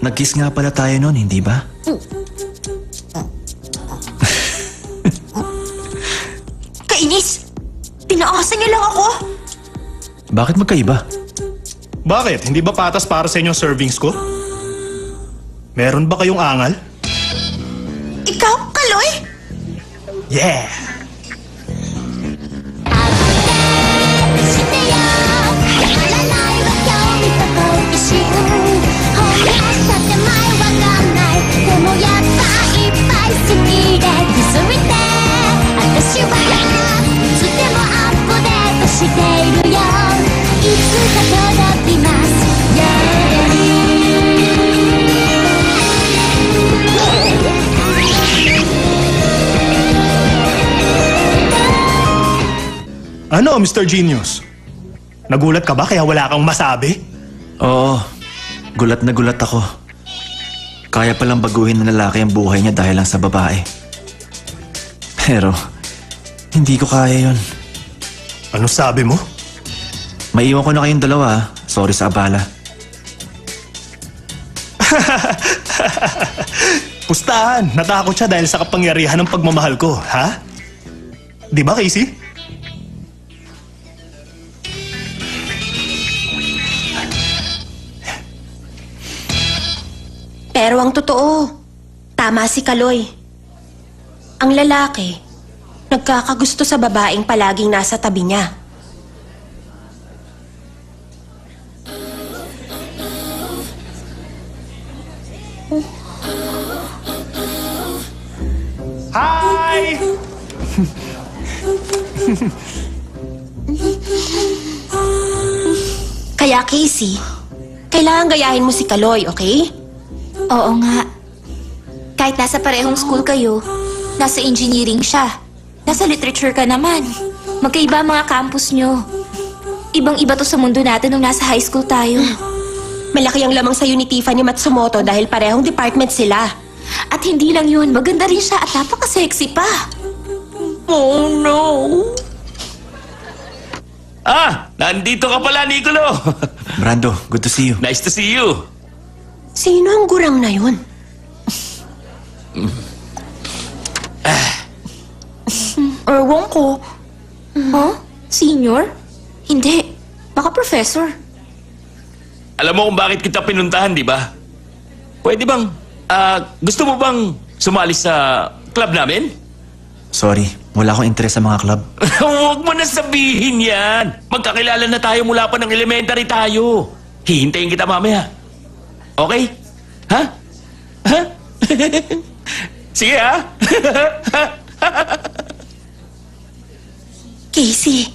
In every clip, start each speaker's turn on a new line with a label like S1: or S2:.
S1: Nag-kiss nga pala tayo noon, hindi ba?
S2: Kainis! Tinaasan niya lang ako!
S1: Bakit magkaiba?
S3: Bakit? Hindi ba patas para sa inyong servings ko? Meron ba kayong angal?
S2: Ikaw, Kaloy?
S3: Yeah! Ano, Mr. Genius? Nagulat ka ba kaya wala kang masabi?
S1: Oo, gulat na gulat ako. Kaya palang baguhin ng lalaki ang buhay niya dahil lang sa babae. Pero, hindi ko kaya yon.
S3: Ano sabi mo?
S1: Maiwan ko na kayong dalawa. Sorry sa abala.
S3: Pustahan, natakot siya dahil sa kapangyarihan ng pagmamahal ko, ha? Di ba, Casey?
S2: Pero ang totoo, tama si Kaloy. Ang lalaki, nagkakagusto sa babaeng palaging nasa tabi niya.
S3: Hi!
S2: Kaya Casey, kailangan gayahin mo si Kaloy, okay?
S4: Oo nga. Kahit nasa parehong school kayo, nasa engineering siya. Nasa literature ka naman. Magkaiba ang mga campus nyo. Ibang-iba to sa mundo natin nung nasa high school tayo.
S2: Malaki ang lamang sa'yo ni Tiffany Matsumoto dahil parehong department sila.
S4: At hindi lang yun, maganda rin siya at napaka-sexy pa.
S2: Oh no!
S5: Ah! Nandito ka pala, Nicolo!
S1: Brando, good to see you.
S5: Nice to see you!
S2: Sino ang gurang na yun?
S4: Ewan ko. Huh? Senior? Hindi. Baka professor.
S5: Alam mo kung bakit kita pinuntahan, di ba? Pwede bang, gusto mo bang sumali sa club namin?
S1: Sorry, wala akong interest sa mga club.
S5: Huwag mo na sabihin yan! Magkakilala na tayo mula pa ng elementary tayo. Hihintayin kita mamaya. Okay? Ha? Ha? Sige ha?
S2: Casey,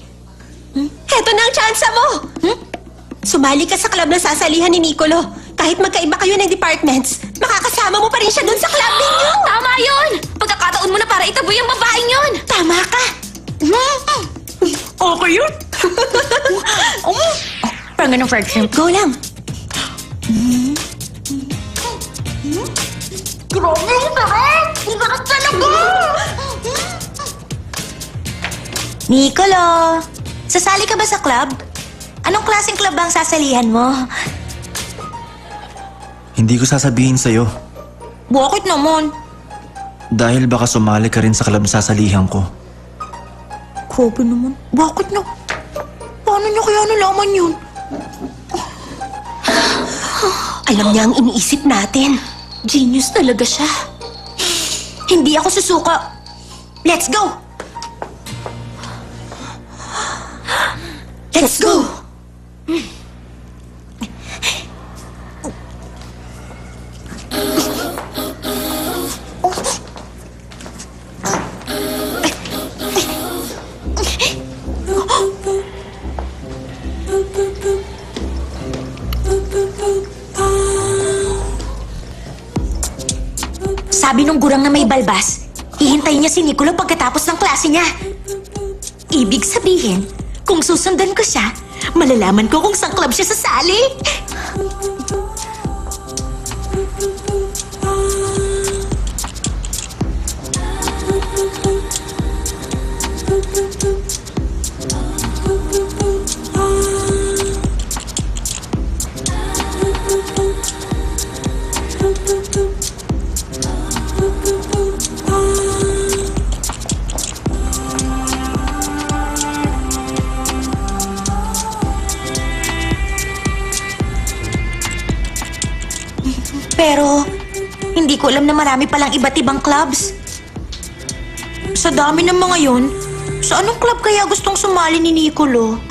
S2: heto na ang tsansa mo! Sumali ka sa club na sasalihan ni Nicolo. Kahit magkaiba kayo ng departments, makakasama mo pa rin siya dun sa club ninyo!
S4: Tama yun! Pagkakataon mo na para itaboy ang babaeng yun!
S2: Tama ka!
S4: Okay yun? Parang ganun fried shrimp.
S2: Go lang!
S4: Grabe, ang sarap! Ang sarap talaga! Nicolo, sasali ka ba sa club? Anong klaseng club ba ang sasalihan mo?
S1: Hindi ko sasabihin sa'yo.
S4: Bakit naman?
S1: Dahil baka sumali ka rin sa club na sasalihan ko.
S4: Grabe naman. Bakit na? Paano niya kaya nalaman yun?
S2: Alam niya ang iniisip natin.
S4: Genius talaga siya.
S2: Hindi ako susuka. Let's go! Let's go!
S4: Sabi nung gurang na may balbas, hihintayin niya si Nicolo pagkatapos ng klase niya. Ibig sabihin, kung susundan ko siya, malalaman ko kung saan club siya sasali. Pero, hindi ko alam na marami palang iba't ibang clubs. Sa dami ng mga yon, sa anong club kaya gustong sumali ni Nicolo?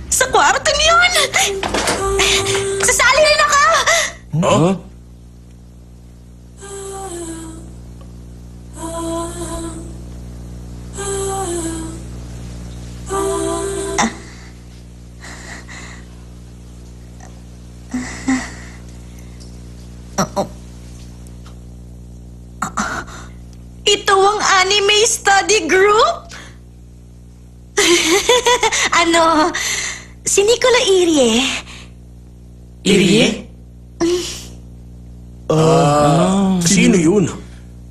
S4: Sa kwartong yun! Sasali rin ako!
S5: Oh?
S4: Ito ang anime study group? Ano, si Nicola Irie.
S5: Irie?
S6: Sino yun?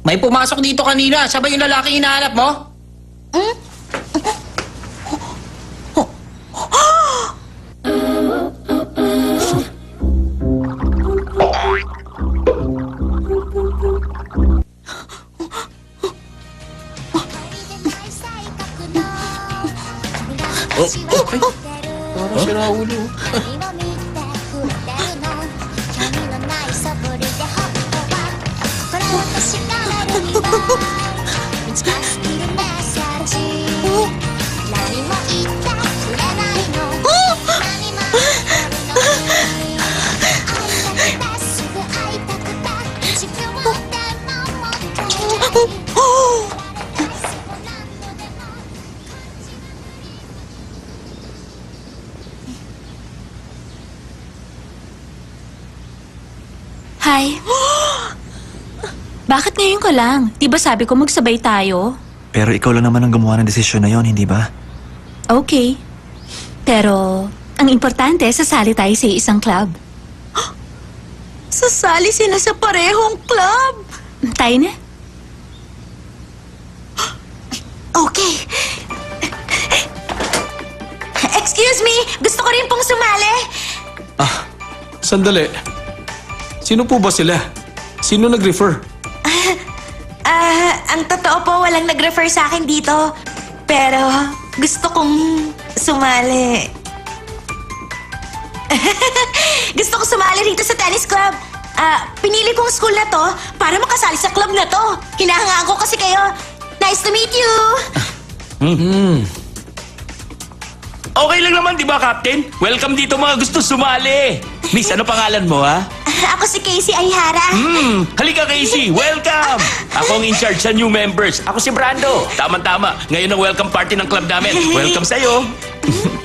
S6: May pumasok dito kanina. Siya ba yung lalaking hinahanap mo? Parang si Raulo.
S7: Hi. Bakit ngayon ka lang? Di ba sabi ko magsabay tayo?
S1: Pero ikaw lang naman ang gumawa ng desisyon na yon, hindi ba?
S7: Okay. Pero, ang importante, sasali tayo sa isang club.
S4: Sasali sila sa parehong club.
S7: Tayo na.
S4: Okay. Excuse me, gusto ko rin pong sumali.
S6: Sandali. Sino po ba sila? Sino nag-refer?
S4: Ang totoo po, walang nag-refer sa akin dito. Pero, gusto kong sumali. Gusto ko sumali rito sa tennis club. Pinili kong school na to para makasali sa club na to. Hinahangaan ko kasi kayo. Nice to meet you!
S5: Okay lang naman, di ba, Captain? Welcome dito mga gusto sumali. Miss, ano pangalan mo, ha?
S4: Ako si Casey Ayhara.
S5: Halika, Casey. Welcome! Ako ang in-charge sa new members. Ako si Brando. Tama-tama. Ngayon ang welcome party ng club namin. Welcome sa'yo.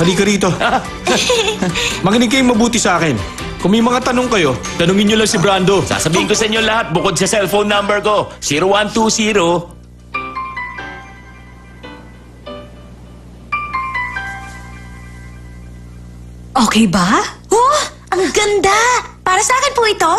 S6: Halika rito. Makinig kayong mabuti sa akin. Kung may mga tanong kayo, tanungin nyo lang si Brando.
S5: Sasabihin ko sa inyo lahat bukod sa cellphone number ko. 0120.
S7: Okay ba?
S4: Oh, ang ganda! Para sa akin po ito.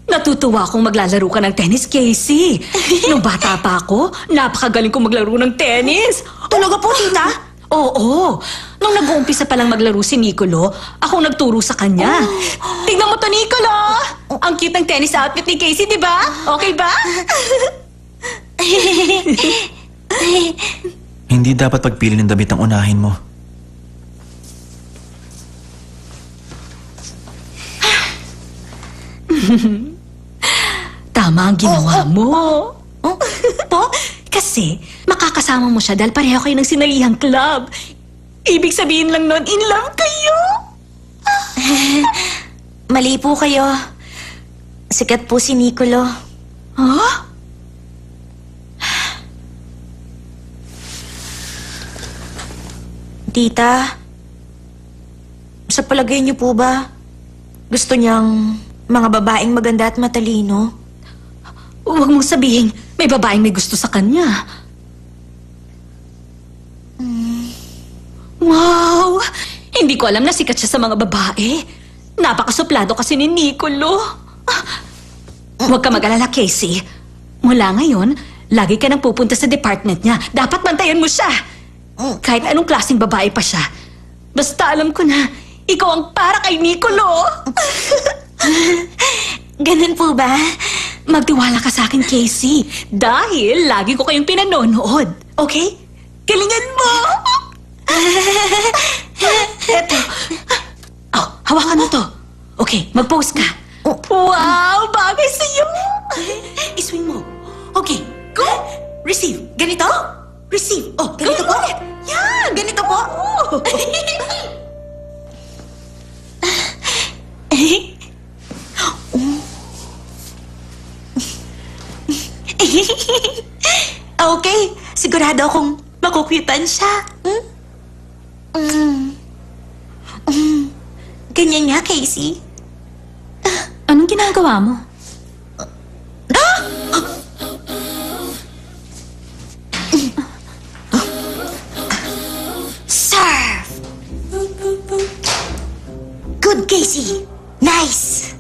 S7: Natutuwa akong maglalaro ka ng tennis, Casey. Nung bata pa ako, napakagaling kong maglaro ng tennis.
S4: Talaga po, tita?
S7: Oo. Nung nag-uumpisa pa lang maglaro si Nicolo, ako nagturo sa kanya. Tingnan mo to, Nicolo! Ang cute ng tennis outfit ni Casey, di ba? Okay ba?
S1: Hindi dapat pagpili ng damit ang unahin mo.
S7: Tama ang ginawa mo. Po? Kasi, makakasama mo siya dahil pareho kayo ng sinalihang club. Ibig sabihin lang nun, in love kayo.
S4: Mali po kayo. Sikat po si Nicolo.
S7: Huh?
S4: Tita, sa palagay niyo po ba, gusto niyang mga babaeng maganda at matalino?
S7: Huwag mong sabihin, may babaeng may gusto sa kanya. Wow! Hindi ko alam na sikat siya sa mga babae. Napakasuplado kasi ni Nicolo. Huwag ka mag-alala, Casey. Mula ngayon, lagi ka nang pupunta sa department niya. Dapat bantayan mo siya. Kahit anong klaseng babae pa siya. Basta alam ko na, ikaw ang para kay Nicolo.
S4: Ganun po ba?
S7: Magtiwala ka sa akin, Casey. Dahil lagi ko kayong pinanonood. Okay? Galingan mo! Eto. Oh, hawakan mo to. Okay, mag-pose ka. Wow! Bagay sa'yo! Iswing mo. Okay, go! Receive. Ganito? Receive. Oh, ganito po. Yan! Ganito po.
S4: Okay, sigurado akong makukutan siya. Ganyan nga, Casey.
S7: Anong ginagawa mo?
S4: Serve! Good, Casey. Nice.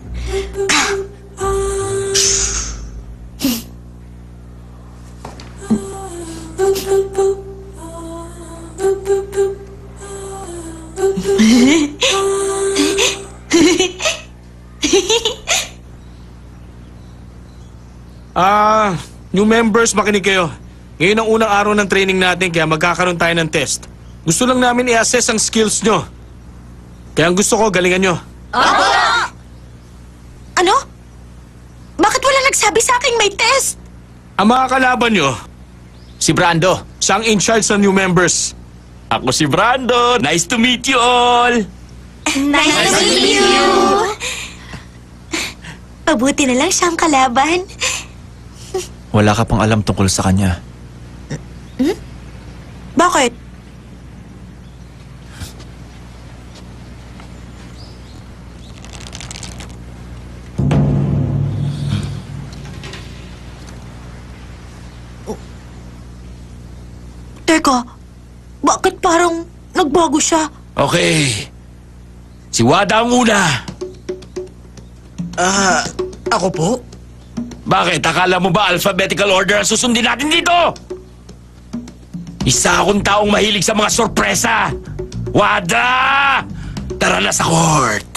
S6: New members, makinig kayo. Ngayon ang unang araw ng training natin, kaya magkakaroon tayo ng test. Gusto lang namin i-assess ang skills nyo. Kaya ang gusto ko, galingan nyo.
S4: Ano? Bakit wala nagsabi sa akin may test?
S6: Ang mga kalaban nyo, si Brando, siya ang in charge ng new members.
S5: Ako si Brando. Nice to meet you all.
S4: Nice to meet you. Mabuti na lang siyang kalaban.
S1: Wala ka pang alam tungkol sa kanya.
S4: Bakit? Teka, bakit parang nagbago siya?
S5: Okay. Si Wada ang una.
S3: Ako po?
S5: Bakit? Akala mo ba alphabetical order ang susundin natin dito? Isa akong taong mahilig sa mga sorpresa. Wada! Tara na sa court.